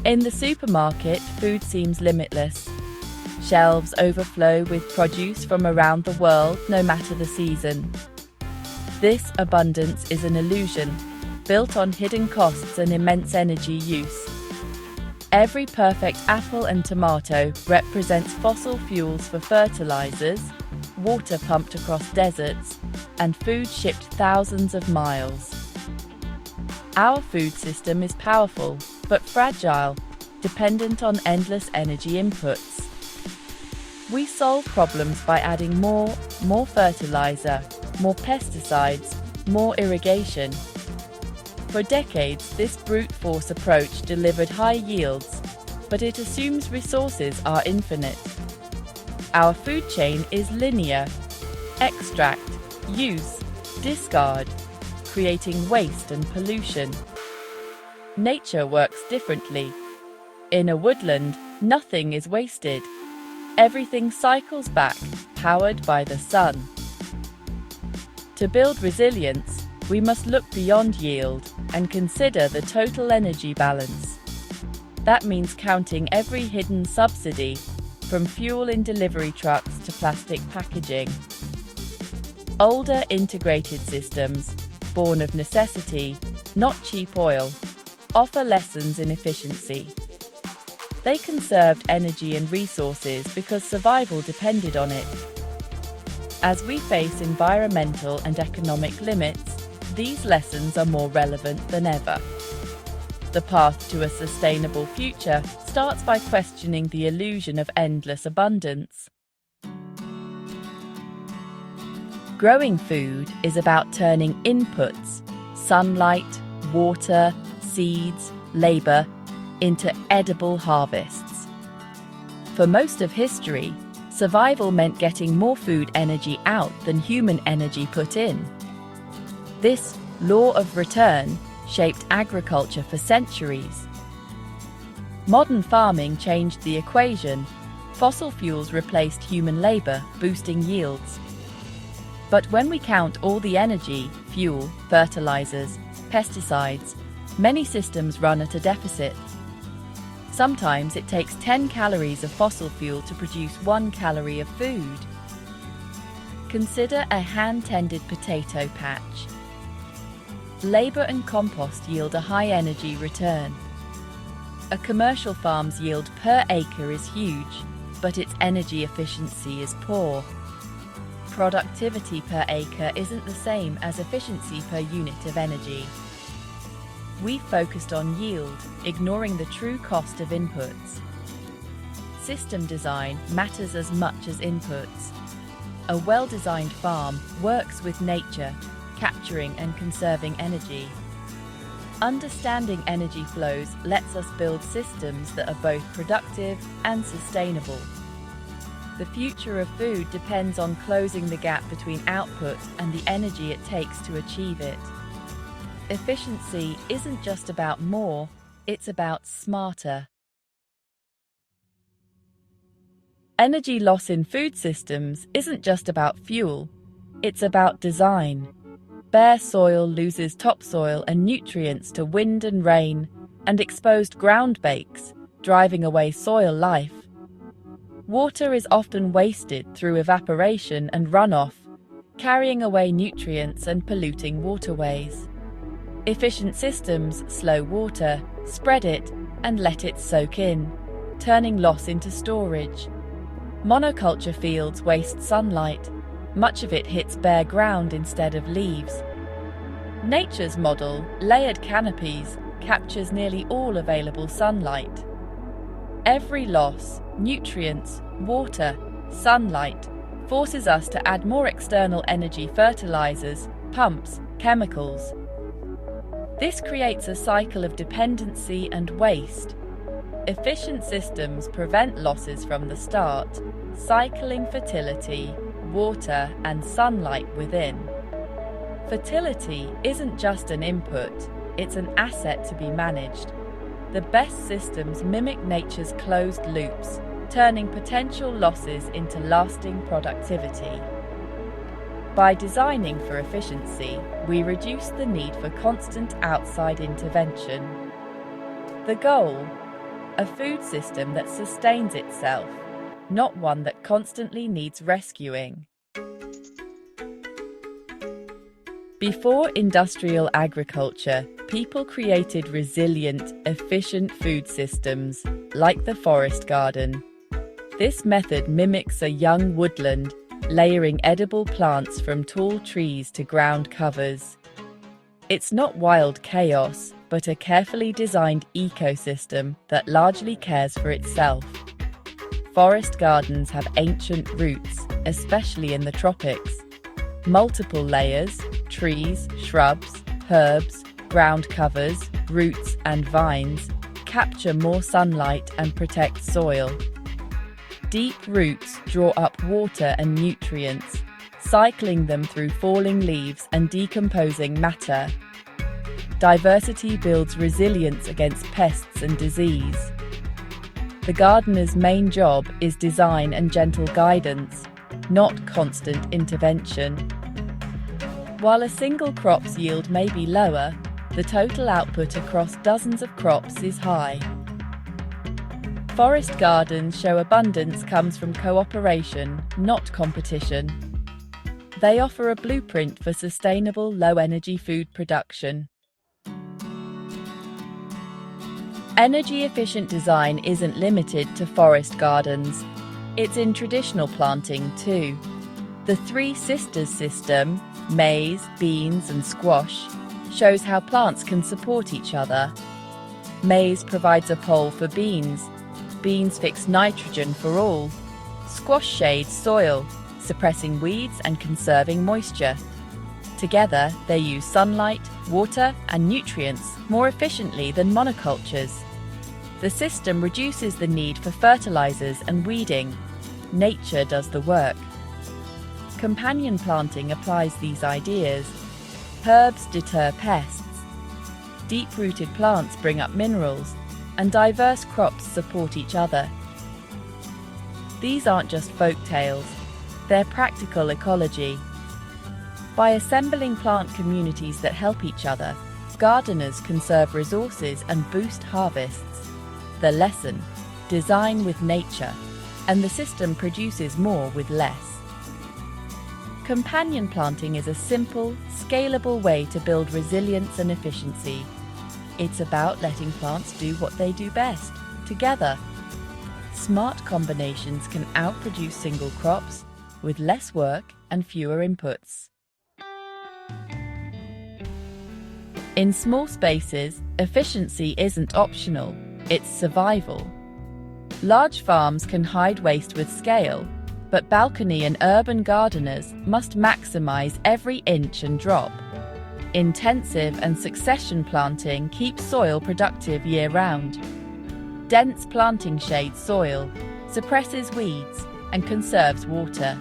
In the supermarket, food seems limitless. Shelves overflow with produce from around the world, no matter the season. This abundance is an illusion, built on hidden costs and immense energy use. Every perfect apple and tomato represents fossil fuels for fertilizers, water pumped across deserts, and food shipped thousands of miles. Our food system is powerful, but fragile, dependent on endless energy inputs. We solve problems by adding more fertilizer, more pesticides, more irrigation. For decades, this brute force approach delivered high yields, but it assumes resources are infinite. Our food chain is linear: extract, use, discard, creating waste and pollution. Nature works differently. In a woodland, nothing is wasted. Everything cycles back, powered by the sun. To build resilience, we must look beyond yield and consider the total energy balance. That means counting every hidden subsidy, from fuel in delivery trucks to plastic packaging. Older integrated systems, born of necessity, not cheap oil, offer lessons in efficiency. They conserved energy and resources because survival depended on it. As we face environmental and economic limits, these lessons are more relevant than ever. The path to a sustainable future starts by questioning the illusion of endless abundance. Growing food is about turning inputs, sunlight, water, seeds, labor, into edible harvests. For most of history, survival meant getting more food energy out than human energy put in. This law of return shaped agriculture for centuries. Modern farming changed the equation. Fossil fuels replaced human labor, boosting yields. But when we count all the energy, fuel, fertilizers, pesticides, many systems run at a deficit. Sometimes it takes 10 calories of fossil fuel to produce 1 calorie of food. Consider a hand-tended potato patch. Labor and compost yield a high-energy return. A commercial farm's yield per acre is huge, but its energy efficiency is poor. Productivity per acre isn't the same as efficiency per unit of energy. We focused on yield, ignoring the true cost of inputs. System design matters as much as inputs. A well-designed farm works with nature, capturing and conserving energy. Understanding energy flows lets us build systems that are both productive and sustainable. The future of food depends on closing the gap between output and the energy it takes to achieve it. Efficiency isn't just about more, it's about smarter. Energy loss in food systems isn't just about fuel, it's about design. Bare soil loses topsoil and nutrients to wind and rain, and exposed ground bakes, driving away soil life. Water is often wasted through evaporation and runoff, carrying away nutrients and polluting waterways. Efficient systems slow water, spread it, and let it soak in, turning loss into storage. Monoculture fields waste sunlight. Much of it hits bare ground instead of leaves. Nature's model, layered canopies, captures nearly all available sunlight. Every loss, nutrients, water, sunlight, forces us to add more external energy fertilizers, pumps, chemicals. This creates a cycle of dependency and waste. Efficient systems prevent losses from the start, cycling fertility, water, and sunlight within. Fertility isn't just an input, it's an asset to be managed. The best systems mimic nature's closed loops, turning potential losses into lasting productivity. By designing for efficiency, we reduce the need for constant outside intervention. The goal? a food system that sustains itself, not one that constantly needs rescuing. Before industrial agriculture, people created resilient, efficient food systems, like the forest garden. This method mimics a young woodland, layering edible plants from tall trees to ground covers. It's not wild chaos, but a carefully designed ecosystem that largely cares for itself. Forest gardens have ancient roots, especially in the tropics. Multiple layers, trees, shrubs, herbs, ground covers, roots and vines, capture more sunlight and protect soil. Deep roots draw up water and nutrients, cycling them through falling leaves and decomposing matter. Diversity builds resilience against pests and disease. The gardener's main job is design and gentle guidance, not constant intervention. While a single crop's yield may be lower, the total output across dozens of crops is high. Forest gardens show abundance comes from cooperation, not competition. They offer a blueprint for sustainable, low-energy food production. Energy-efficient design isn't limited to forest gardens. It's in traditional planting too. The Three Sisters system, maize, beans and squash, shows how plants can support each other. Maize provides a pole for beans. Beans fix nitrogen for all. Squash shades soil, suppressing weeds and conserving moisture. Together, they use sunlight, water and nutrients more efficiently than monocultures. The system reduces the need for fertilizers and weeding. Nature does the work. Companion planting applies these ideas. Herbs deter pests. Deep-rooted plants bring up minerals, and diverse crops support each other. These aren't just folk tales, they're practical ecology. By assembling plant communities that help each other, gardeners conserve resources and boost harvests. The lesson: design with nature, and the system produces more with less. Companion planting is a simple, scalable way to build resilience and efficiency. It's about letting plants do what they do best, together. Smart combinations can outproduce single crops with less work and fewer inputs. In small spaces, efficiency isn't optional, it's survival. Large farms can hide waste with scale, but balcony and urban gardeners must maximize every inch and drop. Intensive and succession planting keeps soil productive year-round. Dense planting shades soil, suppresses weeds, and conserves water.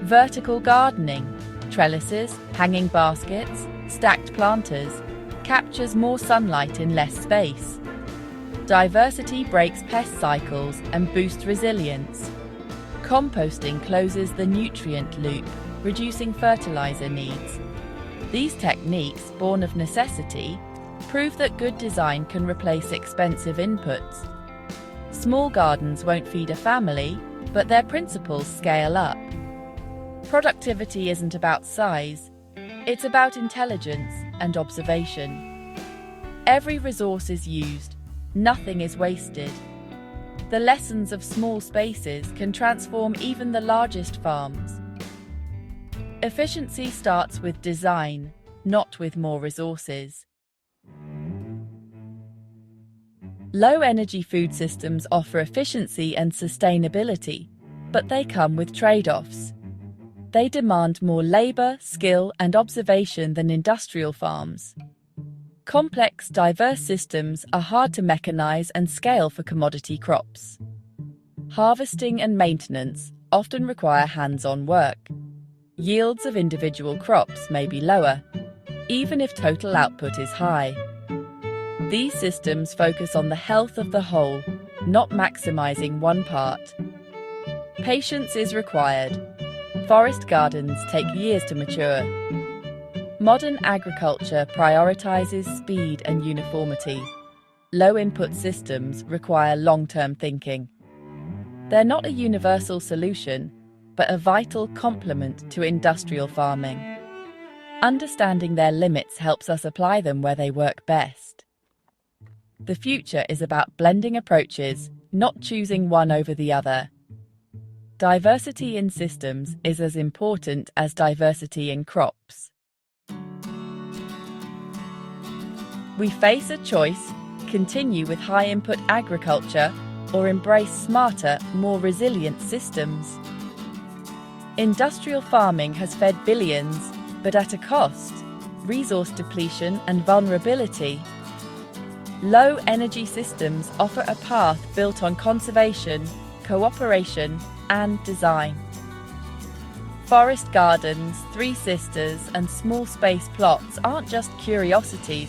Vertical gardening, trellises, hanging baskets, stacked planters, captures more sunlight in less space. Diversity breaks pest cycles and boosts resilience. Composting closes the nutrient loop, reducing fertilizer needs. These techniques, born of necessity, prove that good design can replace expensive inputs. Small gardens won't feed a family, but their principles scale up. Productivity isn't about size, it's about intelligence and observation. Every resource is used, nothing is wasted. The lessons of small spaces can transform even the largest farms. Efficiency starts with design, not with more resources. Low-energy food systems offer efficiency and sustainability, but they come with trade-offs. They demand more labor, skill, and observation than industrial farms. Complex, diverse systems are hard to mechanize and scale for commodity crops. Harvesting and maintenance often require hands-on work. Yields of individual crops may be lower, even if total output is high. These systems focus on the health of the whole, not maximizing one part. Patience is required. Forest gardens take years to mature. Modern agriculture prioritizes speed and uniformity. low-input systems require long-term thinking. They're not a universal solution, but a vital complement to industrial farming. Understanding their limits helps us apply them where they work best. The future is about blending approaches, not choosing one over the other. Diversity in systems is as important as diversity in crops. We face a choice: continue with high-input agriculture or embrace smarter, more resilient systems. Industrial farming has fed billions, but at a cost: resource depletion and vulnerability. Low-energy systems offer a path built on conservation, cooperation, and design. Forest gardens, Three Sisters, and small space plots aren't just curiosities,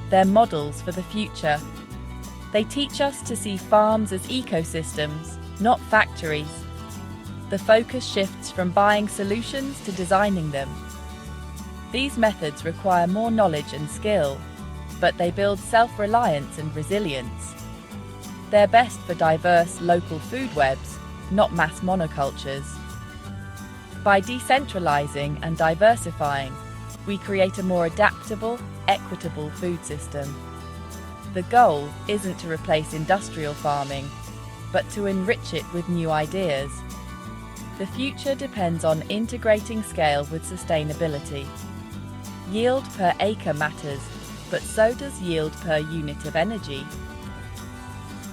they're models for the future. They teach us to see farms as ecosystems, not factories. The focus shifts from buying solutions to designing them. These methods require more knowledge and skill, but they build self-reliance and resilience. They're best for diverse local food webs, not mass monocultures. By decentralizing and diversifying, we create a more adaptable, equitable food system. The goal isn't to replace industrial farming, but to enrich it with new ideas. The future depends on integrating scale with sustainability. Yield per acre matters, but so does yield per unit of energy.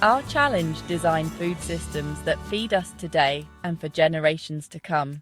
Our challenge: design food systems that feed us today and for generations to come.